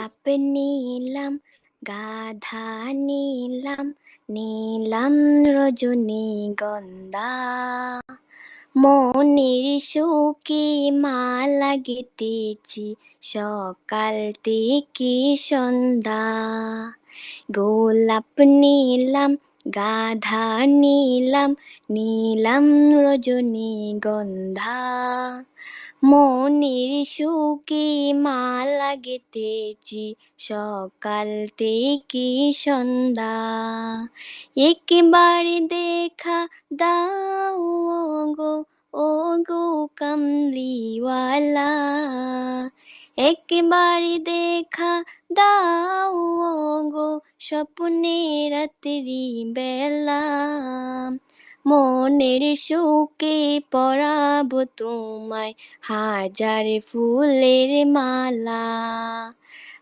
গোলাপ নিলাম, গাধা নিলাম, নিলাম রজনীগন্ধা। মনের সুখে মালা গেঁথেছি সকাল থেকে সন্ধ্যা। গোলাপ নিলাম, গাধা নিলাম, নিলাম রজনীগন্ধা। মনের সুখে মালা গেঁথেছি সকাল থেকে সন্ধ্যা। একবার দেখা দাও গো, ও গো কামলিওয়ালা। একবার দেখা দাও গো, স্বপ্নে রাত্রি বেলা। মনের সুখে পরাবো তোমায় হাজার ফুলের মালা।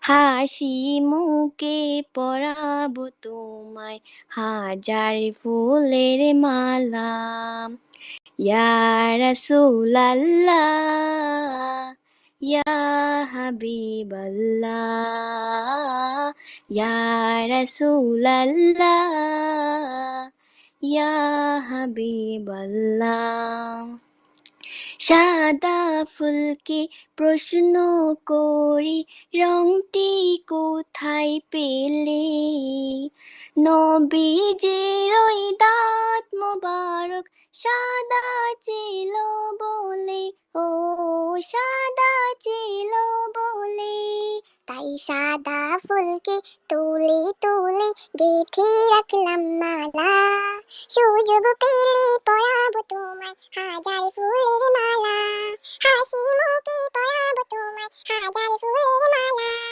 হাসি মুখে পরাবো তোমায় হাজার ফুলের মালা। ইয়া রাসূলাল্লাহ, ইয়া হাবিবাল্লাহ, ইয়া রাসূলাল্লাহ, ইয়া হাবিবাল্লাহ। সাদা ফুলকে প্রশ্ন করি, রংটি কোথায় পেলে? নবীজির ওই দাঁত মোবারক সাদা ছিল বলে, ও সাদা ছিল বলে। তাই সাদা ফুলকে তুলে তুলে গেঁথে রাখলাম মালা। সুযোগ পেলে পরাবো তোমায় হাজার ফুলের মালা। হাসি মুখে পরাবো তোমায় হাজার ফুলের মালা।